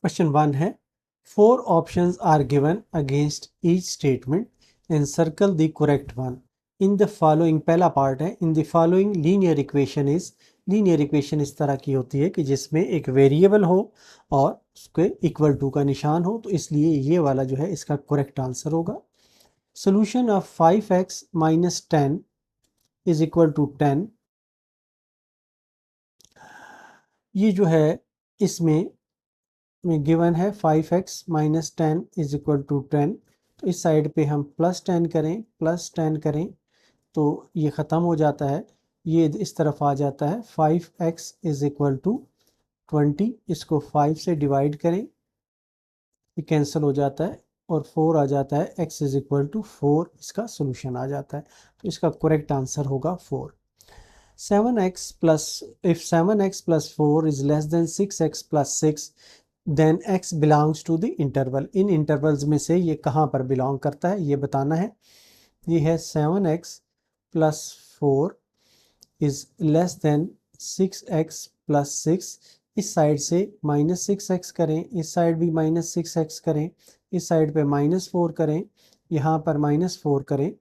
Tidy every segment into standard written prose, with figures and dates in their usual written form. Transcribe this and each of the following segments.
Question 1 है 4 options are given against each statement and circle the correct one in the following. पहला part है in the following linear equation is. Linear equation इस तरह की होती है कि जिसमें एक वेरिएबल हो और उसके इक्वल टू का निशान हो, तो इसलिए ये वाला जो है इसका करेक्ट आंसर होगा। Solution of 5x minus 10 is equal to 10। ये जो है इसमें गिवन है 5x minus 10 is equal to 10। तो इस साइड पे हम प्लस 10 करें तो ये ख़त्म हो जाता है, ये इस तरफ आ जाता है 5x इज इक्वल टू 20। इसको 5 से डिवाइड करें, ये कैंसिल हो जाता है और 4 आ जाता है, x इज इक्वल टू 4 इसका सोल्यूशन आ जाता है। तो इसका करेक्ट आंसर होगा 4। 7x plus if 7x plus 4 is less than 6x plus 6 then x belongs to the interval. इन इंटरवल्स में से ये कहाँ पर बिलोंग करता है ये बताना है। ये है 7x plus 4 is less than 6x plus 6। इस साइड से -6x करें, इस साइड भी -6x करें, इस साइड पे -4 करें, यहाँ पर -4 करें।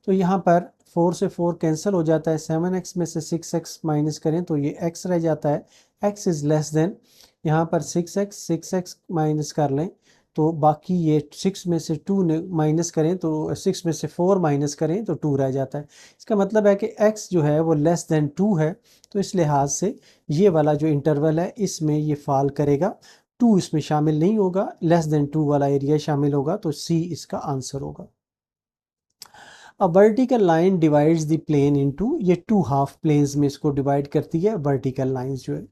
तो यहाँ पर 4 से 4 कैंसिल हो जाता है, 7x में से 6x माइनस करें तो ये x रह जाता है, x इज़ लेस देन, यहाँ पर 6x माइनस कर लें तो बाकी ये 6 में से 2 माइनस करें तो 6 में से 4 माइनस करें तो 2 रह जाता है। इसका मतलब है कि x जो है वो लेस देन 2 है, तो इस लिहाज से ये वाला जो इंटरवल है इसमें ये फॉल करेगा, 2 इसमें शामिल नहीं होगा, लेस देन 2 वाला एरिया शामिल होगा, तो C इसका आंसर होगा। A vertical line divides the plane into, ये 2 हाफ प्लेन्स में इसको डिवाइड करती है वर्टिकल लाइंस जो है।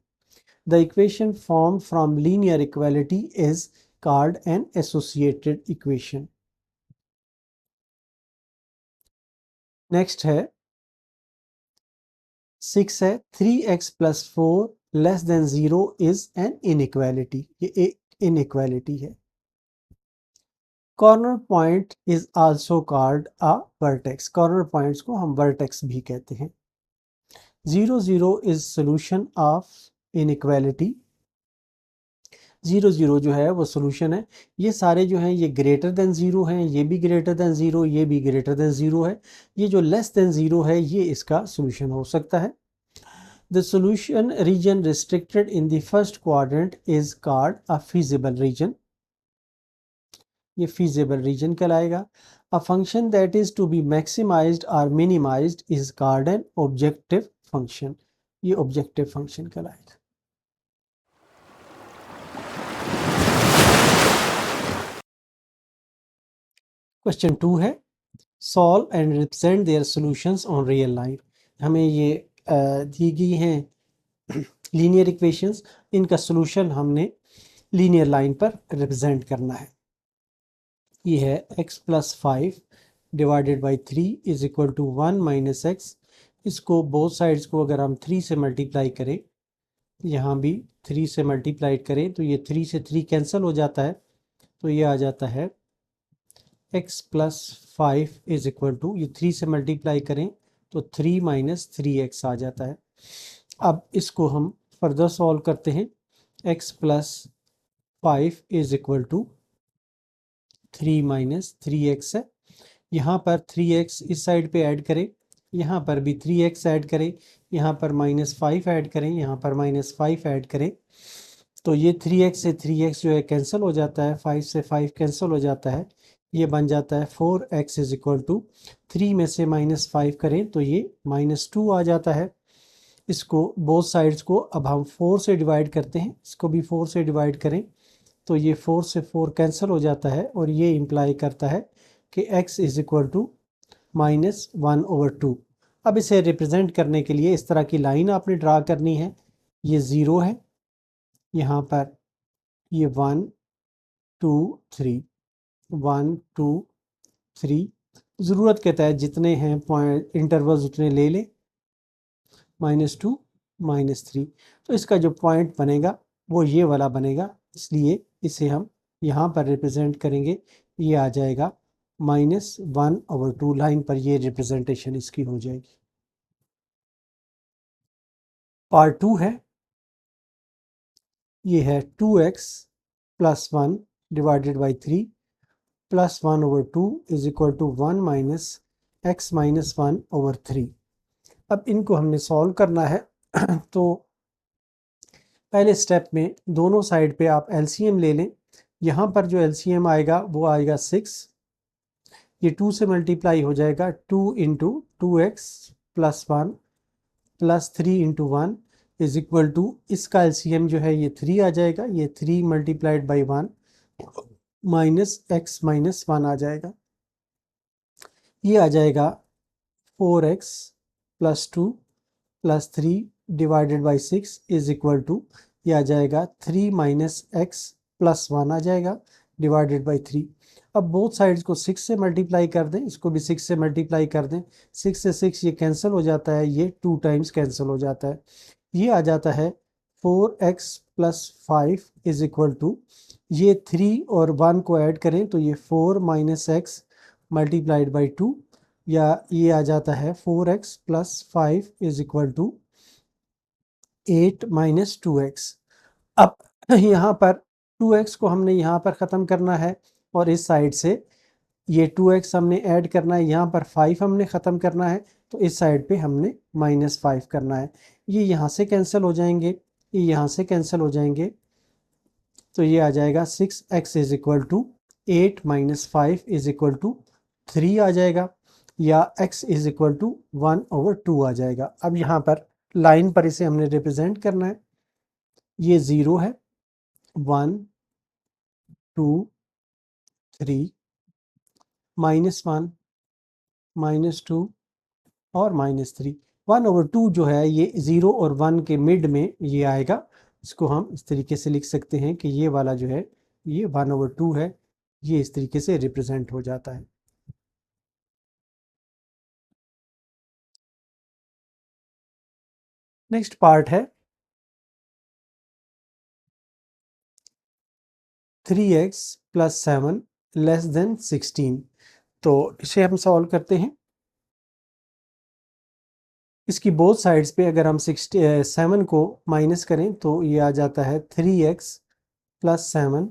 The equation form from linear equality is called an associated equation. Next है 6 है 3x plus 4 less than 0 is an inequality, ये एक इनइक्वालिटी है। Corner point is also called a vertex, corner points को हम vertex भी कहते हैं। 0 0 इज सोल्यूशन ऑफ इनइक्वालिटी, 0 0 जो है वो सोल्यूशन है। ये सारे जो हैं ये ग्रेटर देन 0 हैं, ये भी ग्रेटर देन 0, ये भी ग्रेटर देन 0 है। ये जो लेस देन 0 है ये इसका सोल्यूशन हो सकता है। The solution region restricted in the first quadrant is called a feasible region, ये फीजिबल रीजन कहलाएगा। A function that is to be maximised और minimised is called an objective function, ये ऑब्जेक्टिव फंक्शन कहलाएगा। Question 2 है solve and represent their solutions on real life. हमें ये दी गई हैं लीनियर इक्वेशंस, इनका सॉल्यूशन हमने लीनियर लाइन पर रिप्रेजेंट करना है। ये है x plus 5 divided by 3 is equal to 1 minus x. इसको बोथ साइड्स को अगर हम 3 से मल्टीप्लाई करें, यहाँ भी 3 से मल्टीप्लाई करें तो ये 3 से 3 कैंसिल हो जाता है, तो ये आ जाता है x plus 5 is equal to, ये 3 से मल्टीप्लाई करें तो 3 माइनस 3x आ जाता है। अब इसको हम फर्दर सॉल्व करते हैं, x plus 5 is equal to 3 minus 3x है। यहाँ पर 3x इस साइड पे ऐड करें, यहाँ पर भी 3x ऐड करें, यहाँ पर -5 ऐड करें, यहाँ पर -5 ऐड करें, तो ये 3x से 3x जो है कैंसिल हो जाता है, 5 से 5 कैंसिल हो जाता है, ये बन जाता है 4x इज इक्वल टू 3 में से -5 करें तो ये -2 आ जाता है। इसको बोथ साइड्स को अब हम 4 से डिवाइड करते हैं, इसको भी 4 से डिवाइड करें तो ये 4 से 4 कैंसिल हो जाता है और ये इम्प्लाई करता है कि x इज इक्वल टू -1/2। अब इसे रिप्रेजेंट करने के लिए इस तरह की लाइन आपने ड्रा करनी है, ये 0 है, यहाँ पर ये 1 2 3 1 2 3, ज़रूरत के तहत जितने हैं पॉइंट इंटरवल्स उतने ले लें, -2 -3। तो इसका जो पॉइंट बनेगा वो ये वाला बनेगा, इसलिए इसे हम यहाँ पर रिप्रेजेंट करेंगे, ये आ जाएगा -1/2 लाइन पर, ये रिप्रेजेंटेशन इसकी हो जाएगी। पार्ट 2 है, ये है 2x plus 1 divided by 3 plus 1/2 is equal to 1 minus x minus 1/3। अब इनको हमने सॉल्व करना है तो पहले स्टेप में दोनों साइड पे आप एलसीएम ले लें। यहाँ पर जो एलसीएम आएगा वो आएगा 6, ये 2 से मल्टीप्लाई हो जाएगा, 2 into 2x plus 1 plus 3 into 1 is equal to, इसका एलसीएम जो है ये 3 आ जाएगा, ये 3 multiplied by 1 minus x minus 1 आ जाएगा, ये आ जाएगा 4x plus 2 plus 3 divided by 6 is equal to, ये आ जाएगा 3 माइनस एक्स प्लस 1 आ जाएगा डिवाइडेड बाई 3। अब बोथ साइड्स को 6 से मल्टीप्लाई कर दें, इसको भी 6 से मल्टीप्लाई कर दें, 6 से 6 ये कैंसिल हो जाता है, ये 2 टाइम्स कैंसिल हो जाता है, ये आ जाता है 4x plus 5 is equal to, ये 3 और 1 को ऐड करें तो ये 4 माइनस एक्स मल्टीप्लाइड बाई 2, या ये आ जाता है 4x plus 5 is equal to 8 minus 2x। अब यहाँ पर 2x को हमने यहाँ पर ख़त्म करना है और इस साइड से ये 2x हमने ऐड करना है, यहाँ पर 5 हमने ख़त्म करना है, तो इस साइड पे हमने -5 करना है। ये यहाँ से कैंसिल हो जाएंगे, ये यहाँ से कैंसिल हो जाएंगे, तो ये आ जाएगा 6x is equal to 8 minus 5 is equal to 3 आ जाएगा, या x इज इक्वल टू 1/2 आ जाएगा। अब यहाँ पर लाइन पर इसे हमने रिप्रेजेंट करना है, ये 0 है, 1 2 3 -1 -2 और -3। 1/2 जो है ये 0 और 1 के मिड में ये आएगा, इसको हम इस तरीके से लिख सकते हैं कि ये वाला जो है ये 1/2 है, ये इस तरीके से रिप्रेजेंट हो जाता है। नेक्स्ट पार्ट है 3x प्लस 7 लेस देन 16, तो इसे हम सॉल्व करते हैं। इसकी बोथ साइड्स पे अगर हम 7 को माइनस करें तो ये आ जाता है 3x plus 7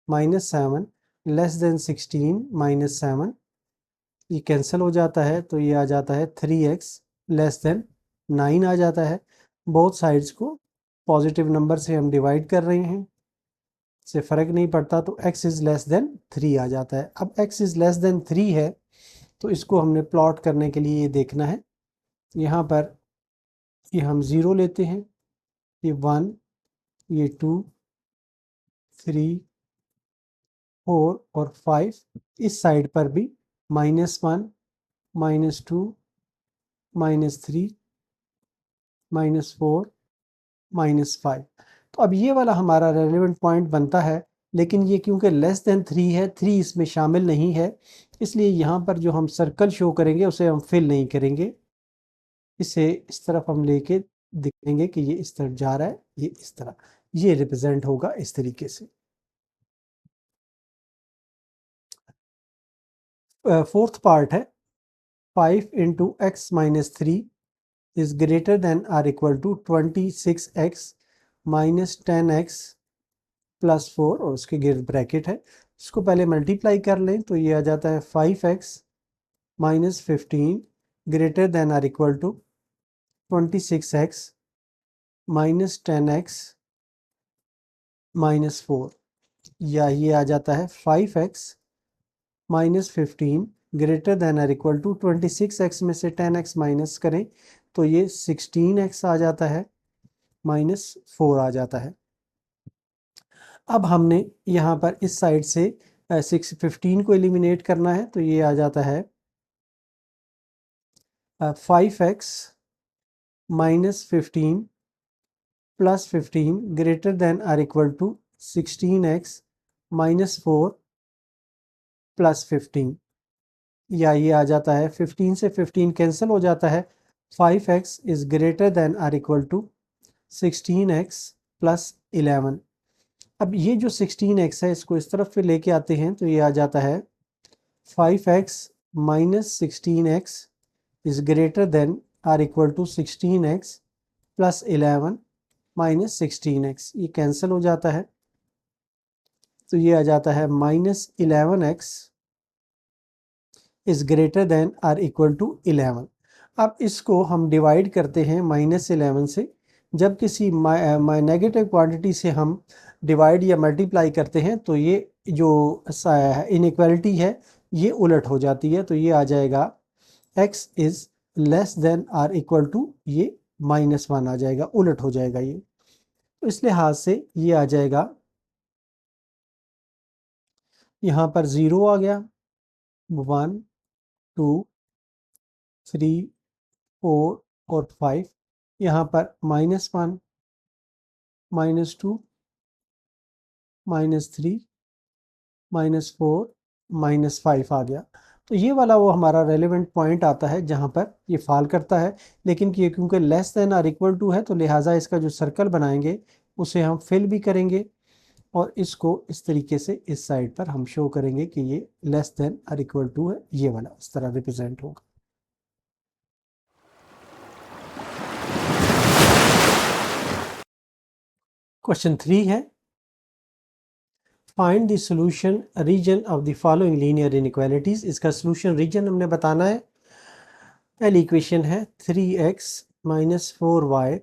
minus 7 less than 16 minus 7, ये कैंसिल हो जाता है, तो ये आ जाता है 3x लेस देन 9 आ जाता है। बोथ साइड्स को पॉजिटिव नंबर से हम डिवाइड कर रहे हैं, से फ़र्क नहीं पड़ता, तो x इज़ लेस देन 3 आ जाता है। अब x इज़ लेस देन 3 है तो इसको हमने प्लॉट करने के लिए ये देखना है, यहाँ पर ये हम 0 लेते हैं, ये 1, ये 2 3 4 और 5, इस साइड पर भी -1 -2 -3 -4 -5। तो अब ये वाला हमारा रेलेवेंट पॉइंट बनता है, लेकिन ये क्योंकि लेस देन 3 है, 3 इसमें शामिल नहीं है, इसलिए यहाँ पर जो हम सर्कल शो करेंगे उसे हम फिल नहीं करेंगे, इसे इस तरफ हम लेके दिखाएंगे कि ये इस तरफ जा रहा है, ये इस तरह, ये रिप्रेजेंट होगा इस तरीके से। फोर्थ पार्ट है 5 into x minus 3 is greater than or equal to 26x minus 10x plus 4, और उसके गिर्द ब्रैकेट है, इसको पहले मल्टीप्लाई कर लें तो ये आ जाता है 5x minus 15 greater than or equal to 26x minus 10x minus 4, या ये आ जाता है 5x minus 15 greater than or equal to 26x में से 10x माइनस करें तो ये 16x आ जाता है, माइनस 4 आ जाता है। अब हमने यहाँ पर इस साइड से 15 को एलिमिनेट करना है, तो ये आ जाता है 5x minus 15 plus 15 greater than or equal to 16x minus 4 plus 15, या ये आ जाता है 15 से 15 कैंसिल हो जाता है, 5x is greater than or equal to 16x plus 11। अब ये जो 16x है इसको इस तरफ पे लेके आते हैं तो ये आ जाता है 5x minus 16x is greater than or equal to 16x plus 11 minus 16x, ये कैंसिल हो जाता है, तो ये आ जाता है -11x is greater than or equal to 11। अब इसको हम डिवाइड करते हैं -11 से। जब किसी नेगेटिव क्वांटिटी से हम डिवाइड या मल्टीप्लाई करते हैं तो ये जो इनइक्वालिटी है ये उलट हो जाती है। तो ये आ जाएगा x is less than or equal to, ये -1 आ जाएगा, उलट हो जाएगा ये। तो इस लिहाज से ये आ जाएगा, यहाँ पर 0 आ गया, 1 2 3 4 और 5, यहाँ पर -1 -2 -3 -4 -5 आ गया। तो ये वाला वो हमारा रेलेवेंट पॉइंट आता है जहाँ पर ये फॉल करता है। लेकिन ये क्योंकि less than or equal to है तो लिहाजा इसका जो सर्कल बनाएंगे उसे हम फिल भी करेंगे और इसको इस तरीके से इस साइड पर हम शो करेंगे कि ये less than or equal to है, ये वाला इस तरह रिप्रेजेंट होगा। क्वेश्चन 3 है, find the solution region of the following linear inequalities. इसका सॉल्यूशन रीजन हमने बताना है। पहली इक्वेशन है 3x - 4y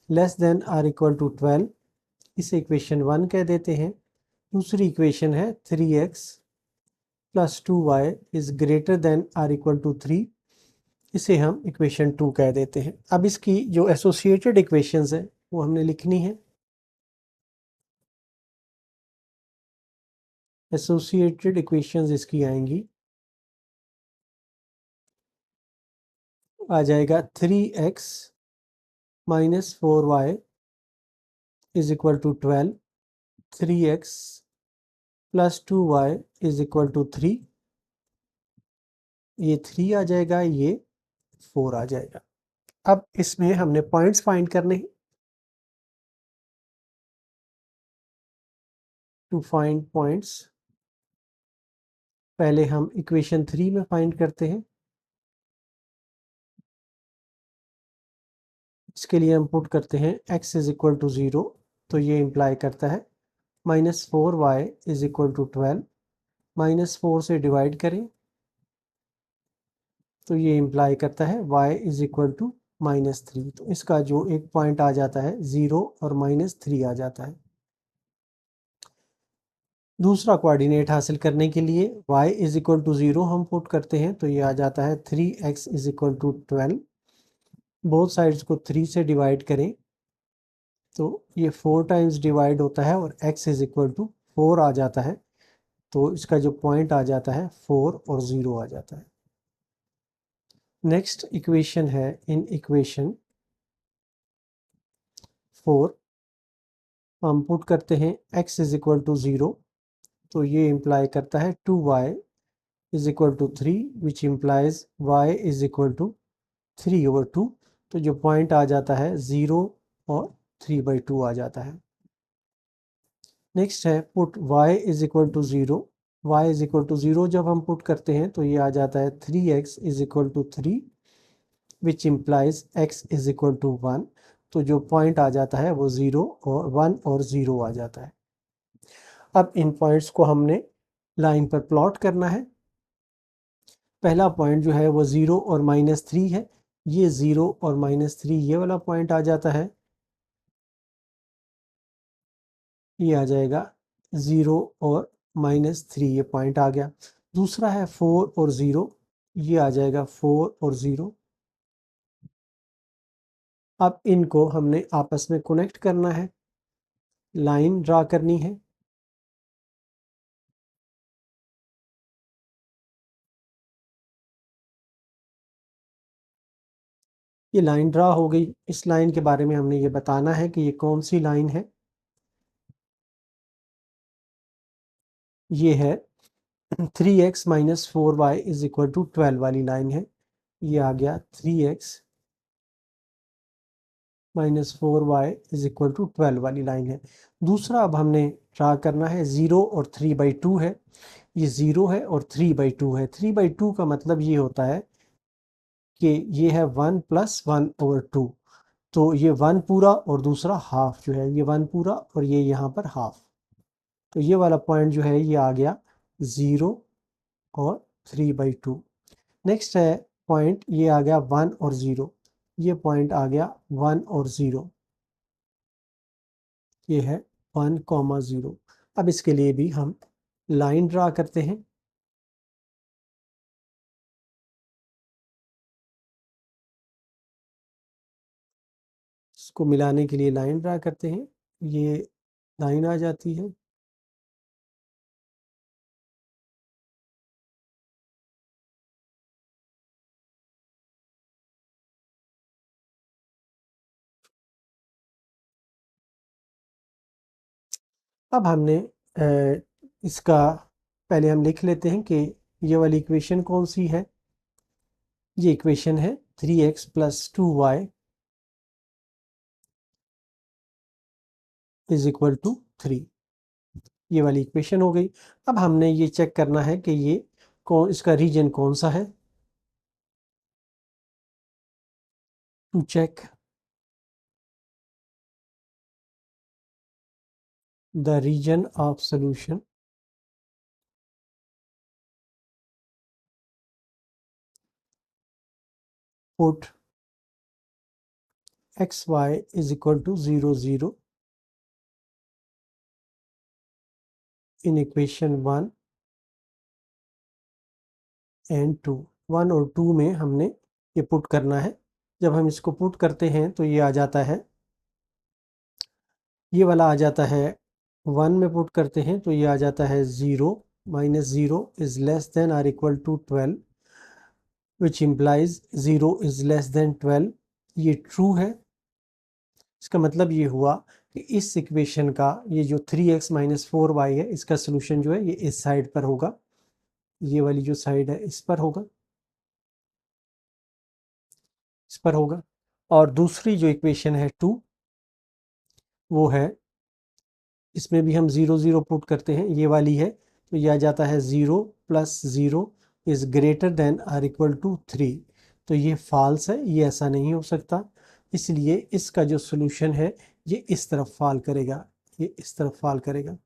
less than or equal to 12, इसे इक्वेशन 1 कह देते हैं। दूसरी इक्वेशन है 3x + 2y is greater than or equal to 3, इसे हम इक्वेशन 2 कह देते हैं। अब इसकी जो एसोसिएटेड इक्वेशंस है वो हमने लिखनी है। एसोसिएटेड इक्वेशंस इसकी आएंगी, आ जाएगा 3x - 4y is equal to 12, 3x + 2y is equal to 3, ये 3 आ जाएगा, ये 4 आ जाएगा। अब इसमें हमने पॉइंट्स फाइंड करने हैं। टू फाइंड पॉइंट्स पहले हम इक्वेशन 3 में फाइंड करते हैं। इसके लिए हम पुट करते हैं x इज इक्वल टू 0, तो ये इंप्लाई करता है -4y इज इक्वल टू 12, -4 से डिवाइड करें तो ये इंप्लाई करता है y इज इक्वल टू -3। तो इसका जो एक पॉइंट आ जाता है 0 और -3 आ जाता है। दूसरा कोऑर्डिनेट हासिल करने के लिए y इज इक्वल टू 0 हम पुट करते हैं तो ये आ जाता है 3x is equal to 12, both sides को 3 से डिवाइड करें तो ये 4 टाइम्स डिवाइड होता है और x इज इक्वल टू 4 आ जाता है। तो इसका जो पॉइंट आ जाता है 4 और 0 आ जाता है। नेक्स्ट इक्वेशन है, इन इक्वेशन 4 हम पुट करते हैं x इज इक्वल टू 0, तो ये इंप्लाई करता है 2y is equal to 3 which implies y is equal to 3/2। तो जो पॉइंट आ जाता है 0 और 3/2 आ जाता है। नेक्स्ट है put y is equal to 0, y is equal to 0 जब हम पुट करते हैं तो ये आ जाता है 3x is equal to 3 which implies x is equal to 1। तो जो पॉइंट आ जाता है वो 0 और 1 और 0 आ जाता है। अब इन पॉइंट्स को हमने लाइन पर प्लॉट करना है। पहला पॉइंट जो है वो 0 और -3 है, ये 0 और -3 ये वाला पॉइंट आ जाता है, ये आ जाएगा 0 और -3 ये पॉइंट आ गया। दूसरा है 4 और 0, ये आ जाएगा 4 और 0। अब इनको हमने आपस में कनेक्ट करना है, लाइन ड्रा करनी है। ये लाइन ड्रा हो गई। इस लाइन के बारे में हमने ये बताना है कि ये कौन सी लाइन है। ये है 3x - 4y is equal to 12 वाली लाइन है। ये आ गया 3x - 4y is equal to 12 वाली लाइन है। दूसरा अब हमने ड्रा करना है 0 और 3/2 है। ये 0 है और 3/2 है। 3/2 का मतलब ये होता है कि ये है 1 + 1/2। तो ये 1 पूरा और दूसरा हाफ जो है, ये 1 पूरा और ये यहाँ पर हाफ। तो ये वाला पॉइंट जो है ये आ गया 0 और 3/2। नेक्स्ट है पॉइंट, ये आ गया 1 और 0, ये पॉइंट आ गया 1 और 0, ये है 1,0। अब इसके लिए भी हम लाइन ड्रा करते हैं। इसको मिलाने के लिए लाइन ड्रा करते हैं, ये लाइन आ जाती है। अब हमने इसका पहले हम लिख लेते हैं कि ये वाली इक्वेशन कौन सी है। ये इक्वेशन है 3x + 2y = 3। ये वाली इक्वेशन हो गई। अब हमने ये चेक करना है कि ये इसका रीजन कौन सा है। To check the region of solution, put xy = 0, 0 in equation 1 and 2। 1 और 2 में हमने ये पुट करना है। जब हम इसको पुट करते हैं तो ये आ जाता है, ये वाला आ जाता है 1 में पुट करते हैं तो ये आ जाता है 0 - 0 is less than or equal to 12, which implies 0 is less than 12। ये ट्रू है। इसका मतलब ये हुआ कि इस इक्वेशन का ये जो 3x - 4y है, इसका सोल्यूशन जो है ये इस साइड पर होगा, ये वाली जो साइड है इस पर होगा, इस पर होगा। और दूसरी जो इक्वेशन है 2, वो है, इसमें भी हम 0, 0 पुट करते हैं, ये वाली है, तो यह आ जाता है 0 + 0 is greater than or equal to 3। तो ये फॉल्स है, ये ऐसा नहीं हो सकता, इसलिए इसका जो सोल्यूशन है ये इस तरफ फॉल करेगा, ये इस तरफ फॉल करेगा।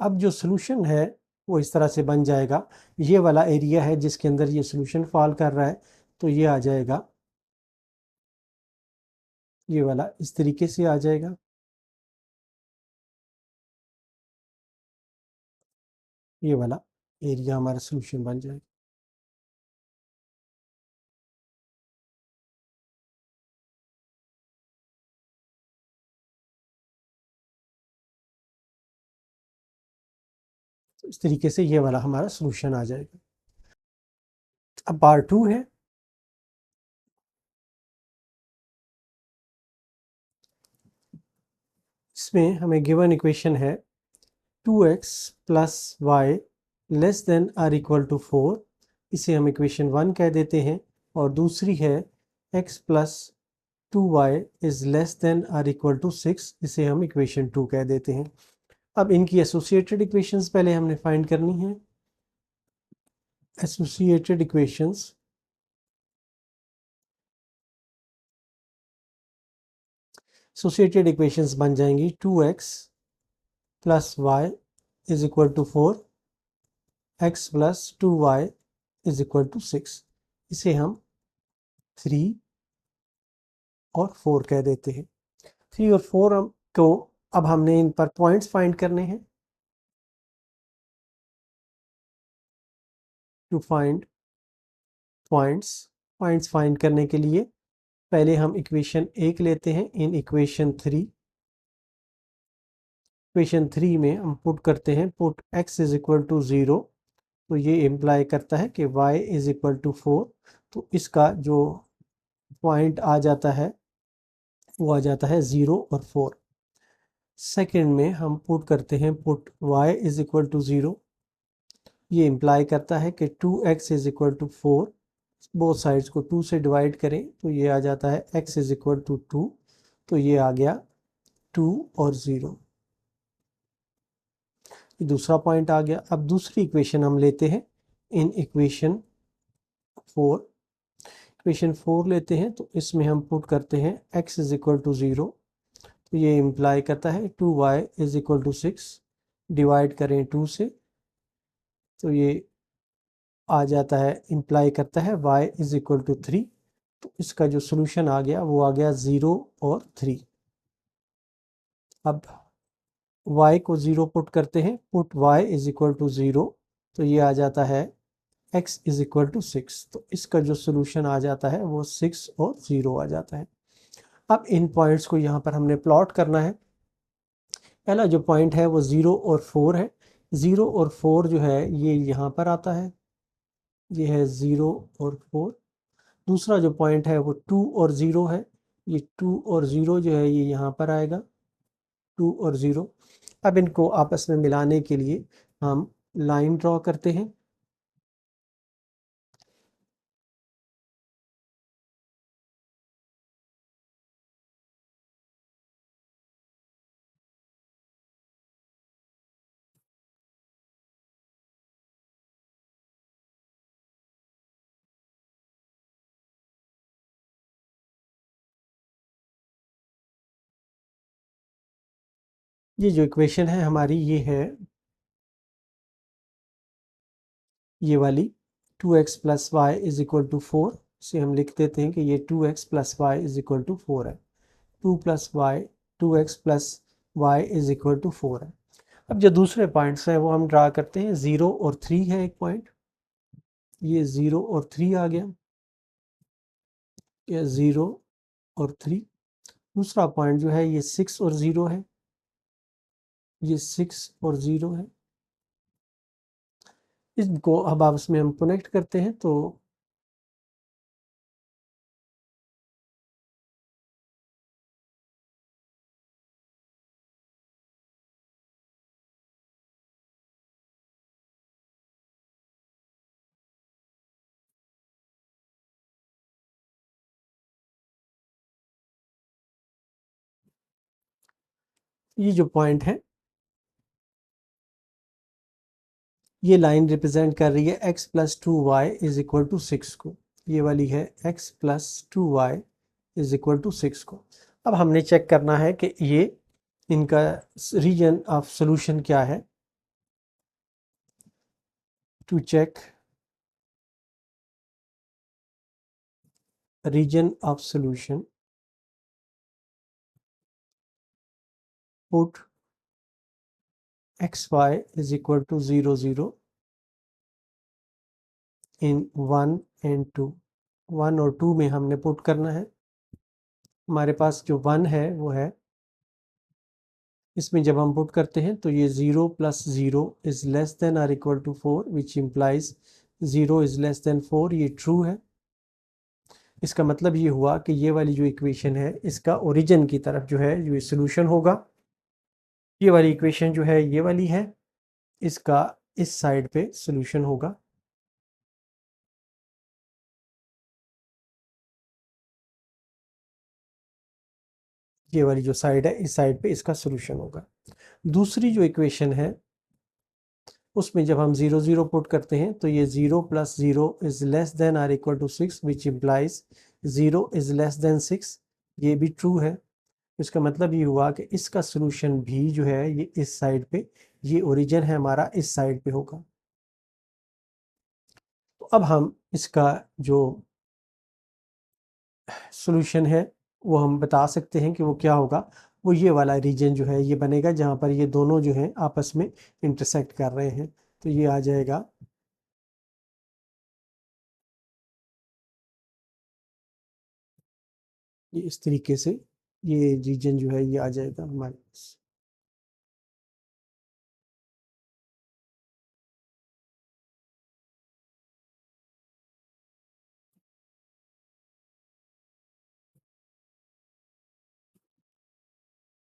अब जो सोल्यूशन है वो इस तरह से बन जाएगा, ये वाला एरिया है जिसके अंदर ये सोल्यूशन फॉल कर रहा है, तो ये आ जाएगा, ये वाला इस तरीके से आ जाएगा। ये वाला एरिया हमारा सोल्यूशन बन जाएगा। तो इस तरीके से ये वाला हमारा सोल्यूशन आ जाएगा। अब पार्ट 2 है। इसमें हमें गिवन इक्वेशन है 2x + y <= 4, इसे हम इक्वेशन 1 कह देते हैं। और दूसरी है x + 2y <= 6, इसे हम इक्वेशन 2 कह देते हैं। अब इनकी एसोसिएटेड इक्वेशंस पहले हमने फाइंड करनी है। एसोसिएटेड इक्वेशंस, एसोसिएटेड इक्वेशंस बन जाएंगी 2x + y = 4, x + 2y = 6, इसे हम 3 और 4 कह देते हैं। 3 और 4 को अब हमने इन पर पॉइंट्स फाइंड करने हैं। टू फाइंड पॉइंट्स फाइंड करने के लिए पहले हम इक्वेशन 1 लेते हैं। इन इक्वेशन 3 में हम पुट करते हैं, पुट x = 0, तो ये इम्प्लाई करता है कि y = 4, तो इसका जो पॉइंट आ जाता है वो आ जाता है 0 और 4। सेकंड में हम पुट करते हैं, पुट y = 0, ये इम्प्लाई करता है कि 2x = 4, बोथ साइड्स को 2 से डिवाइड करें तो ये आ जाता है x = 2, तो ये आ गया 2 और 0, ये दूसरा पॉइंट आ गया। अब दूसरी इक्वेशन हम लेते हैं, इन इक्वेशन 4 लेते हैं, तो इसमें हम पुट करते हैं x = 0, तो ये इम्प्लाई करता है 2y is equal to 6, divide करें 2 से तो ये आ जाता है, इम्प्लाई करता है y इज इक्वल टू 3। तो इसका जो सोल्यूशन आ गया वो आ गया 0 और 3। अब y को 0 पुट करते हैं, put y is equal to 0, तो ये आ जाता है x इज इक्वल टू 6। तो इसका जो सोल्यूशन आ जाता है वो 6 और 0 आ जाता है। अब इन पॉइंट्स को यहाँ पर हमने प्लॉट करना है। पहला जो पॉइंट है वो 0 और 4 है। 0 और 4 जो है ये यहाँ पर आता है, ये है 0 और 4। दूसरा जो पॉइंट है वो 2 और 0 है, ये 2 और 0 जो है ये यहाँ पर आएगा, 2 और 0। अब इनको आपस में मिलाने के लिए हम लाइन ड्रॉ करते हैं। ये जो इक्वेशन है हमारी ये है ये वाली 2x plus y is equal to 4 से हम लिख देते हैं कि ये 2x plus y is equal to 4 है। 2 plus y 2x plus y is equal to 4 है। अब जो दूसरे पॉइंट्स हैं वो हम ड्रा करते हैं। 0 और 3 है एक पॉइंट, ये 0 और 3 आ गया, ये 0 और 3। दूसरा पॉइंट जो है ये 6 और 0 है, ये 6 और 0 है। इनको अब आपस में हम कनेक्ट करते हैं तो ये जो पॉइंट है ये लाइन रिप्रेजेंट कर रही है x plus 2y is equal to 6 को। ये वाली है x plus 2y is equal to 6 को। अब हमने चेक करना है कि ये इनका रीजन ऑफ सॉल्यूशन क्या है। To check region of solution, put xy is equal to 0 0 in 1 and 2। 1 और 2 में हमने पुट करना है। हमारे पास जो 1 है वो है, इसमें जब हम पुट करते हैं तो ये 0 plus 0 is less than or equal to 4 which implies 0 is less than 4। ये ट्रू है। इसका मतलब ये हुआ कि ये वाली जो इक्वेशन है इसका ओरिजिन की तरफ जो है ये सोल्यूशन होगा। ये वाली इक्वेशन जो है ये वाली है, इसका इस साइड पे सोल्यूशन होगा। ये वाली जो साइड है इस साइड पे इसका सोल्यूशन होगा। दूसरी जो इक्वेशन है उसमें जब हम 0 0 पुट करते हैं तो ये 0 plus 0 is less than or equal to 6 which implies 0 is less than 6। ये भी ट्रू है। इसका मतलब ये हुआ कि इसका सोल्यूशन भी जो है ये इस साइड पे, ये ओरिजिन है हमारा इस साइड पे होगा। तो अब हम इसका जो सोल्यूशन है वो हम बता सकते हैं कि वो क्या होगा। वो ये वाला रीजन जो है ये बनेगा जहाँ पर ये दोनों जो हैं आपस में इंटरसेक्ट कर रहे हैं। तो ये आ जाएगा ये इस तरीके से, ये रीजन जो है ये आ जाएगा हमारे पास।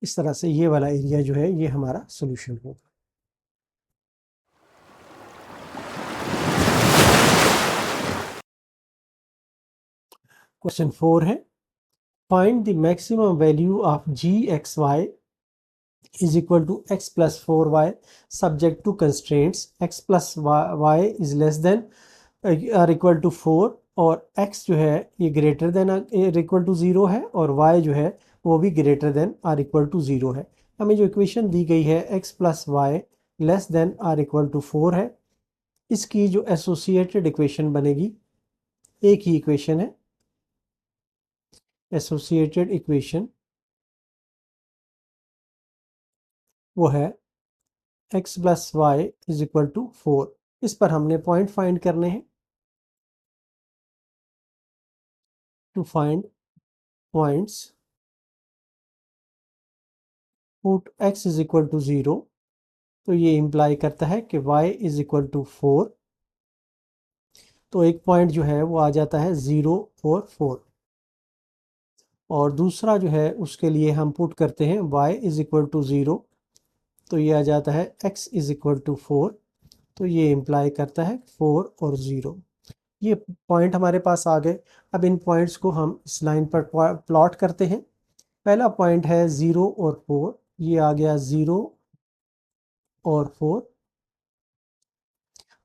इस तरह से ये वाला एरिया जो है ये हमारा सोल्यूशन होगा। क्वेश्चन 4 है, find the maximum value of g(xy) is equal to x plus 4y subject to constraints x plus y is less than or equal to 4 और x जो है ये ग्रेटर देन इक्वल टू 0 है और y जो है वो भी greater than or equal to 0 है। हमें जो इक्वेशन दी गई है x plus y less than or equal to 4 है, इसकी जो एसोसिएटेड इक्वेशन बनेगी, एक ही इक्वेशन है, एसोसिएटेड इक्वेशन वो है x plus y is equal to 4। इस पर हमने पॉइंट फाइंड करने हैं। To find points put x is equal to 0, तो ये इंप्लाई करता है कि y इज इक्वल टू 4, तो एक पॉइंट जो है वो आ जाता है 0 और 4। और दूसरा जो है उसके लिए हम पुट करते हैं y इज इक्वल टू 0, तो ये आ जाता है x इज इक्वल टू 4, तो ये इंप्लाई करता है 4 और 0। ये पॉइंट हमारे पास आ गए। अब इन पॉइंट्स को हम इस लाइन पर प्लॉट करते हैं। पहला पॉइंट है 0 और 4, ये आ गया 0 और 4।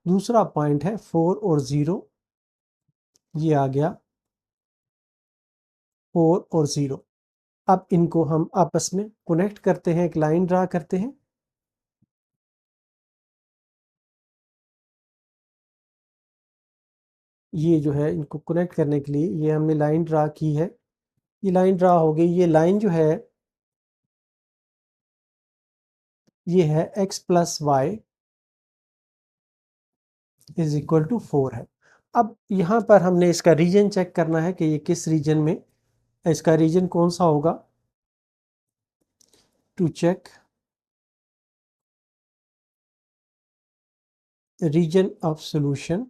दूसरा पॉइंट है 4 और 0, ये आ गया 4 और 0। अब इनको हम आपस में कनेक्ट करते हैं, एक लाइन ड्रा करते हैं। ये जो है इनको कनेक्ट करने के लिए ये हमने लाइन ड्रा की है, ये लाइन ड्रा हो गई। ये लाइन जो है ये है x plus y is equal to 4 है। अब यहाँ पर हमने इसका रीजन चेक करना है कि ये किस रीजन में, इसका रीजन कौन सा होगा। To check region of solution,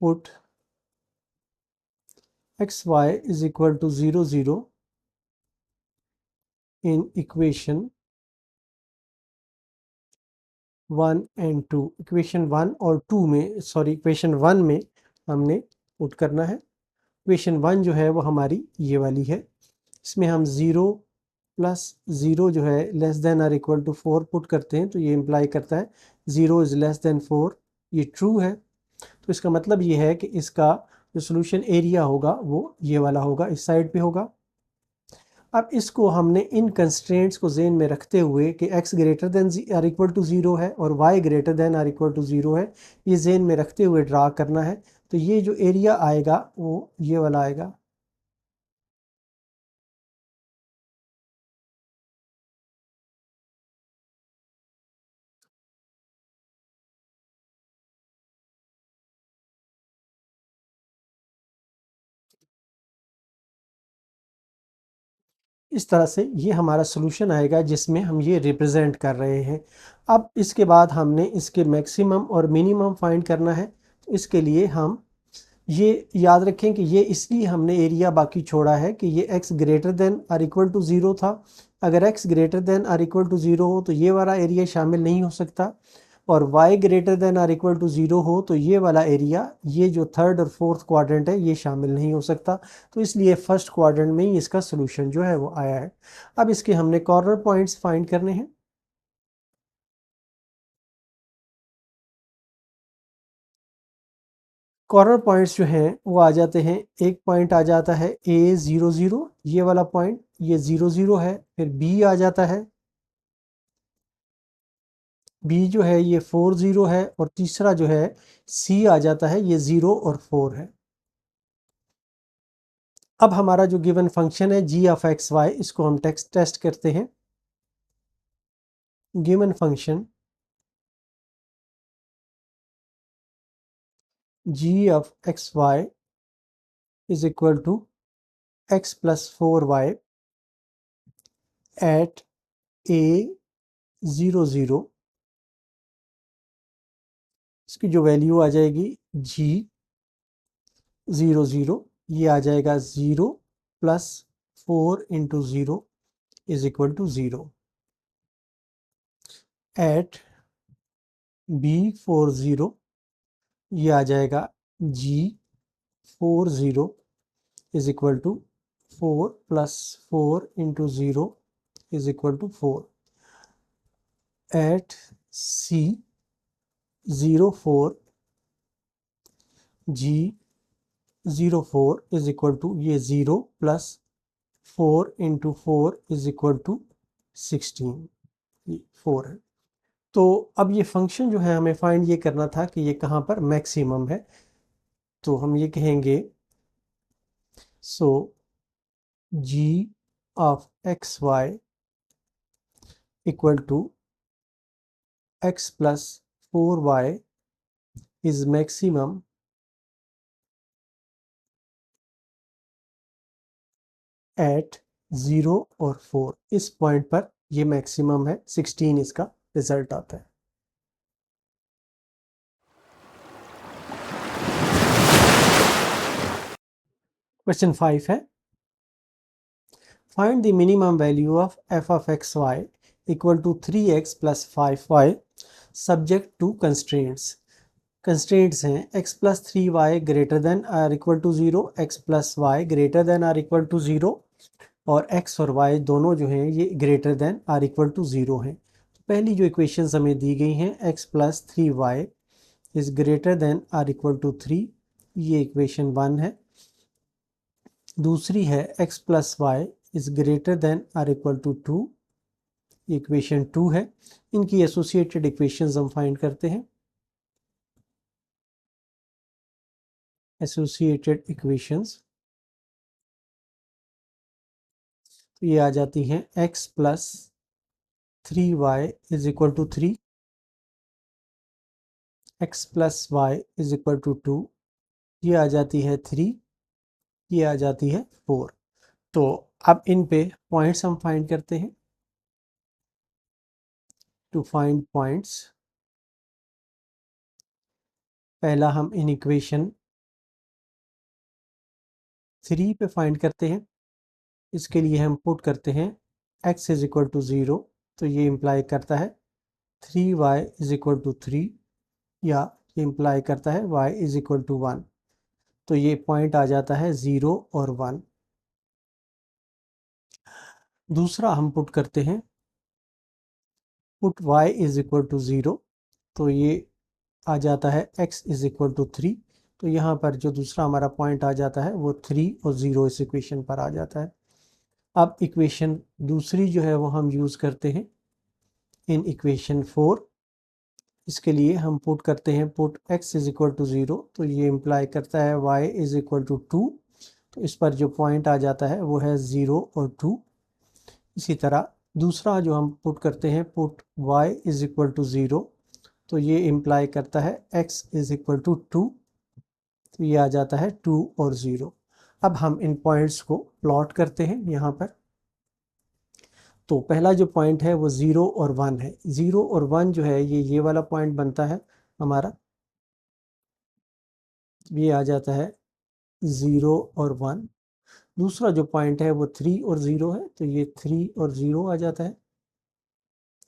put x y is equal to 0 0 in equation 1 and 2। Equation 1 और 2 में, सॉरी इक्वेशन 1 में हमने पुट करना है। इक्वेशन 1 जो है वो हमारी ये वाली है, इसमें हम 0 प्लस 0 जो है less than or equal to 4 put करते हैं, तो ये इंप्लाई करता है 0 इज़ लेस देन 4, ये ट्रू है। तो इसका मतलब ये है कि इसका जो सोल्यूशन एरिया होगा वो ये वाला होगा, इस साइड पे होगा। अब इसको हमने इन कंस्ट्रेंट्स को जेन में रखते हुए कि x greater than or equal to 0 है और y greater than or equal to 0 है, ये जेन में रखते हुए ड्रा करना है। तो ये जो एरिया आएगा वो ये वाला आएगा। इस तरह से ये हमारा सोल्यूशन आएगा जिसमें हम ये रिप्रेजेंट कर रहे हैं। अब इसके बाद हमने इसके मैक्सिमम और मिनिमम फाइंड करना है। तो इसके लिए हम ये याद रखें कि ये इसलिए हमने एरिया बाकी छोड़ा है कि ये x greater than or equal to 0 था। अगर x greater than or equal to 0 हो तो ये वाला एरिया शामिल नहीं हो सकता, और y greater than or equal to 0 हो तो ये वाला एरिया, ये जो थर्ड और फोर्थ क्वाड्रेंट है, ये शामिल नहीं हो सकता। तो इसलिए फर्स्ट क्वाड्रेंट में ही इसका सोल्यूशन जो है वो आया है। अब इसके हमने कॉर्नर पॉइंट्स फाइंड करने हैं। कॉर्नर पॉइंट्स जो हैं वो आ जाते हैं, एक पॉइंट आ जाता है A00, ये वाला पॉइंट, ये 0 0 है। फिर B आ जाता है, B जो है ये 4 0 है। और तीसरा जो है C आ जाता है, ये 0 और 4 है। अब हमारा जो गिवन फंक्शन है g ऑफ एक्स वाई, इसको हम टेस्ट करते हैं। Given function g of x y is equal to x plus 4y at A00। इसकी जो वैल्यू आ जाएगी G00, ये आ जाएगा 0 plus 4 into 0 is equal to 0 at B40, ये आ जाएगा G40 is equal to 4 plus 4 into 0 is equal to 4 at C04 G 0 4 is equal to ये 0 plus 4 into 4 is equal to 16, 4 है। तो अब ये फंक्शन जो है हमें फाइंड ये करना था कि ये कहाँ पर मैक्सिमम है। तो हम ये कहेंगे so G of x Y equal to x plus 4y is maximum at 0 और 4। इस पॉइंट पर ये मैक्सिमम है, 16 इसका रिजल्ट आता है। क्वेश्चन 5 है, find the minimum value of f of x Y equal to 3x plus 5y subject to constraints. Constraints हैं x plus 3y greater than or equal to 0, x plus y greater than or equal to 0 और x और y दोनों जो हैं ये greater than or equal to 0 हैं। तो पहली जो इक्वेशंस हमें दी गई हैं x plus 3y is greater than or equal to 3, ये इक्वेशन 1 है। दूसरी है x plus y is greater than or equal to 2, equation 2 है। इनकी एसोसिएटेड इक्वेशंस हम फाइंड करते हैं। एसोसिएटेड इक्वेशंस तो ये आ जाती हैं x plus 3y is equal to 3, x plus y is equal to 2, ये आ जाती है 3, ये आ जाती है 4। तो अब इन पे पॉइंट्स हम फाइंड करते हैं। टू फाइंड पॉइंट्स, पहला हम इन इक्वेशन 3 पे फाइंड करते हैं। इसके लिए हम पुट करते हैं x इज इक्वल टू 0, तो ये इम्प्लाई करता है 3y इज इक्वल टू 3, या ये इम्प्लाई करता है y इज इक्वल टू 1। तो ये पॉइंट आ जाता है 0 और 1। दूसरा हम पुट करते हैं put y is equal to 0, तो ये आ जाता है x इज इक्वल टू 3। तो यहाँ पर जो दूसरा हमारा पॉइंट आ जाता है वो 3 और 0 इस इक्वेशन पर आ जाता है। अब इक्वेशन दूसरी जो है वो हम यूज़ करते हैं इन इक्वेशन 4। इसके लिए हम पुट करते हैं put x is equal to 0, तो ये इम्प्लाई करता है y इज इक्वल टू 2। तो इस पर जो पॉइंट आ जाता है वो है 0 और 2। इसी तरह दूसरा जो हम पुट करते हैं put y is equal to 0, तो ये इम्प्लाई करता है x इज इक्वल टू 2, तो ये आ जाता है 2 और 0। अब हम इन पॉइंट्स को प्लॉट करते हैं यहाँ पर। तो पहला जो पॉइंट है वो 0 और 1 है। 0 और 1 जो है ये वाला पॉइंट बनता है हमारा, ये आ जाता है 0 और 1। दूसरा जो पॉइंट है वो 3 और 0 है, तो ये 3 और 0 आ जाता है,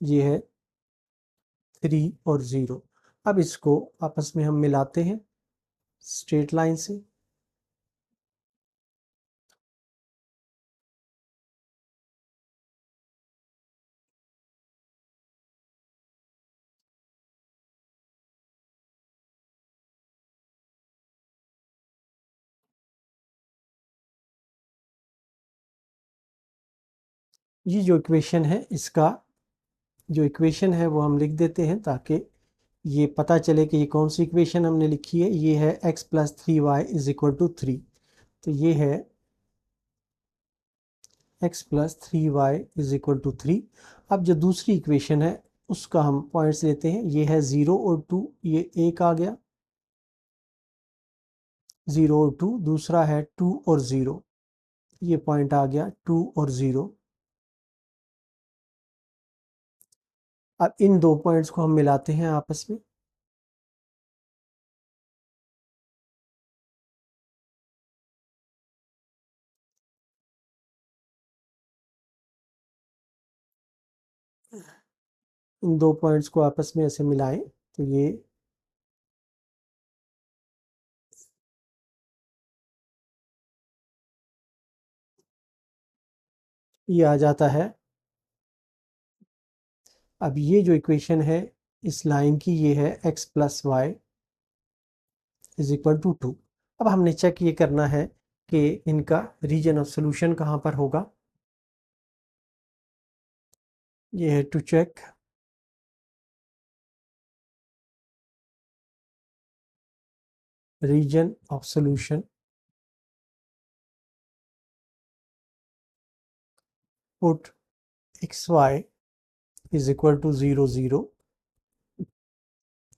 ये है 3 और 0। अब इसको आपस में हम मिलाते हैं स्ट्रेट लाइन से। ये जो इक्वेशन है इसका जो इक्वेशन है वो हम लिख देते हैं ताकि ये पता चले कि ये कौन सी इक्वेशन हमने लिखी है। ये है x plus 3y is equal to 3, तो ये है x plus 3y is equal to 3। अब जो दूसरी इक्वेशन है उसका हम पॉइंट्स लेते हैं। ये है 0 और 2, ये एक आ गया 0 और 2। दूसरा है 2 और 0, ये पॉइंट आ गया 2 और 0। अब इन दो पॉइंट्स को हम मिलाते हैं आपस में। इन दो पॉइंट्स को आपस में ऐसे मिलाएं तो ये आ जाता है। अब ये जो इक्वेशन है इस लाइन की, ये है x plus y is equal to 2। अब हमने चेक ये करना है कि इनका रीजन ऑफ सोल्यूशन कहाँ पर होगा। ये है to check region of solution, put xy is equal to 0 0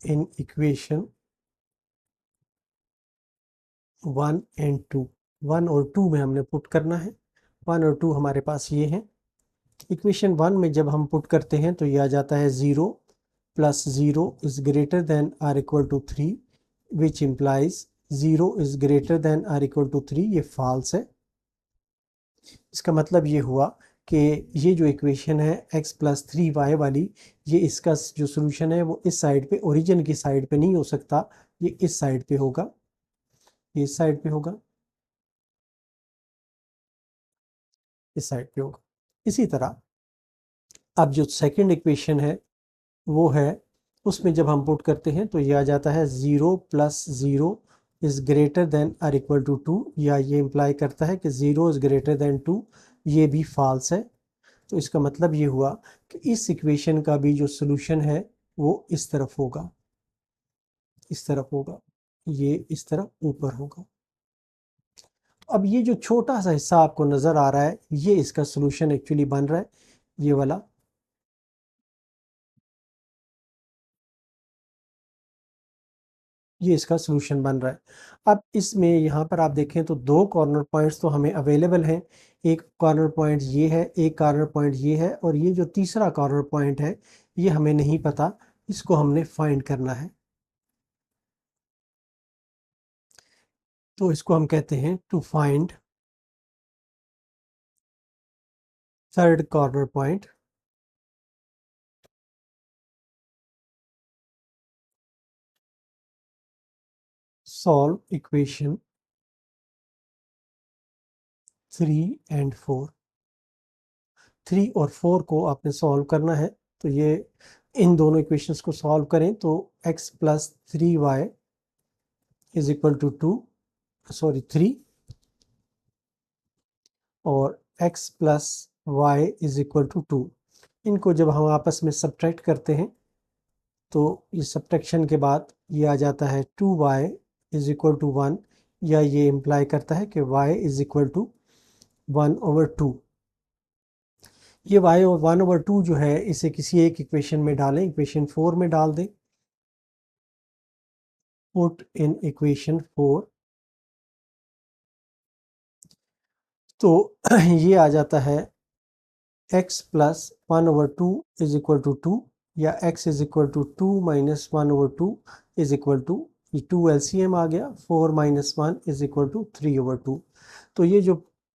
in equation 1 and 2। 1 और 2 में हमने पुट करना है। 1 और 2 हमारे पास ये हैं। इक्वेशन 1 में जब हम पुट करते हैं तो ये आ जाता है 0 plus 0 is greater than or equal to 3, which implies 0 is greater than or equal to 3, ये फॉल्स है। इसका मतलब ये हुआ कि ये जो इक्वेशन है x प्लस 3y वाली, ये इसका जो सोल्यूशन है वो इस साइड पे, ओरिजिन की साइड पे नहीं हो सकता, ये इस साइड पे होगा, ये इस साइड पे होगा, इस साइड पे होगा। इसी तरह अब जो सेकंड इक्वेशन है वो है, उसमें जब हम पुट करते हैं तो ये आ जाता है 0 plus 0 is greater than or equal to 2, या ये इम्प्लाई करता है कि 0 इज ग्रेटर देन 2, ये भी फॉल्स है। तो इसका मतलब ये हुआ कि इस इक्वेशन का भी जो सोल्यूशन है वो इस तरफ होगा, इस तरफ होगा, ये इस तरफ ऊपर होगा। अब ये जो छोटा सा हिस्सा आपको नजर आ रहा है, ये इसका सोल्यूशन एक्चुअली बन रहा है, ये वाला। ये इसका सोल्यूशन बन रहा है। अब इसमें यहाँ पर आप देखें तो दो कॉर्नर पॉइंट्स तो हमें अवेलेबल हैं। एक कॉर्नर पॉइंट ये है, एक कॉर्नर पॉइंट ये है, और ये जो तीसरा कॉर्नर पॉइंट है ये हमें नहीं पता, इसको हमने फाइंड करना है। तो इसको हम कहते हैं to find third corner point. Solve equation 3 and 4। 3 और 4 को आपने सॉल्व करना है। तो ये इन दोनों इक्वेशंस को सॉल्व करें तो x plus 3y is equal to 2, sorry 3, और x plus y is equal to 2। इनको जब हम आपस में सब्ट्रैक्ट करते हैं तो इस सब्ट्रैक्शन के बाद ये आ जाता है 2y इज इक्वल टू 1, या ये इम्प्लाई करता है कि y इज इक्वल टू 1/2। ये y और 1/2 जो है इसे किसी एक इक्वेशन में डालें, इक्वेशन 4 में डाल दें। पुट इन इक्वेशन 4, तो ये आ जाता है x plus 1/2 is equal to 2, या x is equal to 2 minus 1/2 is equal to, ये 2 LCM आ गया, 4 माइनस 1 इज इक्वल टू 3/2। तो ये जो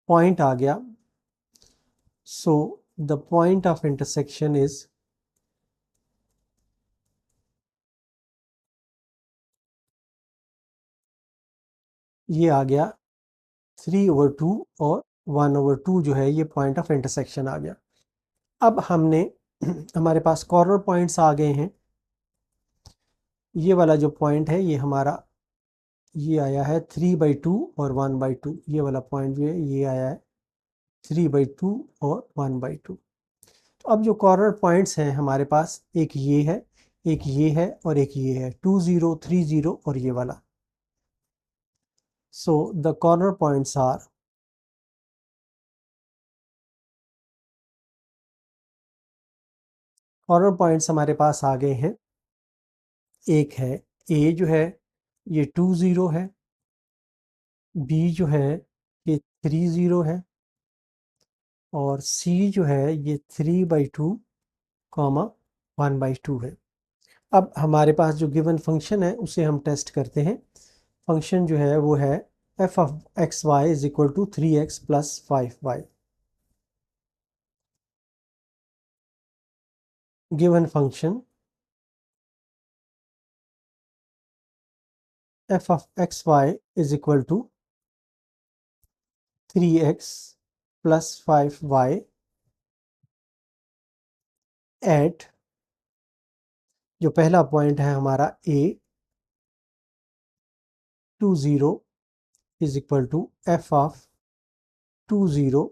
पॉइंट आ गया, so the point of intersection is, ये आ गया 3/2 और 1/2 जो है ये पॉइंट ऑफ इंटरसेक्शन आ गया। अब हमने हमारे पास कॉर्नर पॉइंट्स आ गए हैं। ये वाला जो पॉइंट है ये हमारा, ये आया है 3/2 और 1/2, ये वाला पॉइंट जो है ये आया है 3/2 और 1/2। तो अब जो कॉर्नर पॉइंट्स हैं हमारे पास, एक ये है, एक ये है, और एक ये है, 2 0 3 0 और ये वाला। So the corner points are, corner points हमारे पास आ गए हैं। एक है ए जो है ये 2 0 है, बी जो है ये 3 0 है, और सी जो है ये 3/2 कॉमा 1/2 है। अब हमारे पास जो गिवन फंक्शन है उसे हम टेस्ट करते हैं। फंक्शन जो है वो है f of xy is equal to 3x plus 5y। Given function f of xy is equal to 3x plus 5y at, जो पहला पॉइंट है हमारा a 2 0 is equal to f of 20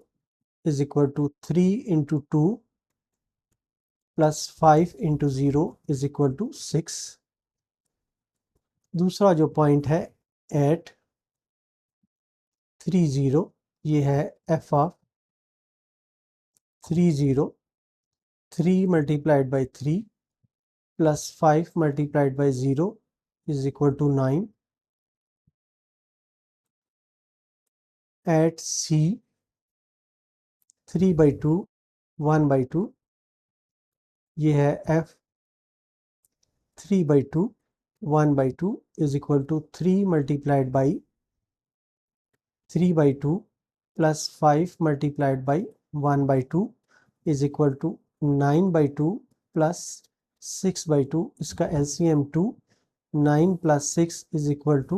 is equal to 3 into 2 plus 5 into 0 is equal to 6। दूसरा जो point है eight 30, ये है f of 30, 3 multiplied by 3 plus 5 multiplied by 0 is equal to 9। At C 3/2 1/2, ये है f 3/2 1/2 is equal to 3 multiplied by 3/2 plus 5 multiplied by 1/2 is equal to 9/2 plus 6/2, इसका LCM 2, 9 plus 6 is equal to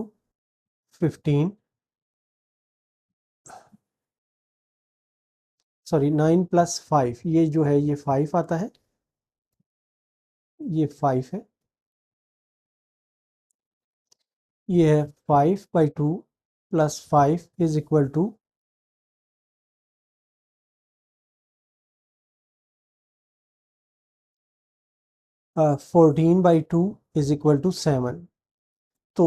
15, sorry 9 plus 5, ये जो है ये 5 आता है, ये 5 है, ये है 5/2 plus 5 is equal to 14/2 is equal to 7। तो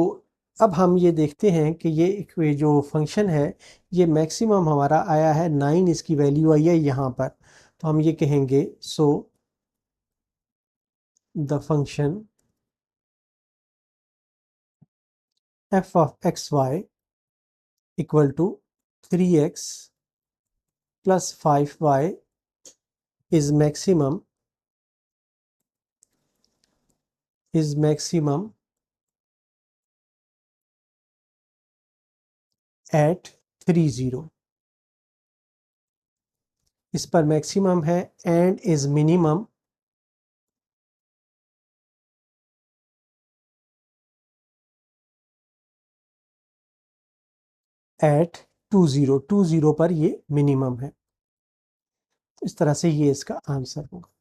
अब हम ये देखते हैं कि ये जो फंक्शन है ये मैक्सिमम हमारा आया है 9, इसकी वैल्यू आई है यहाँ पर। तो हम ये कहेंगे so the function f of xy equal to 3x plus 5y is maximum at 30। इस पर मैक्सिमम है एंड इज मिनिमम एट 20 पर ये मिनिमम है। इस तरह से ये इसका आंसर होगा।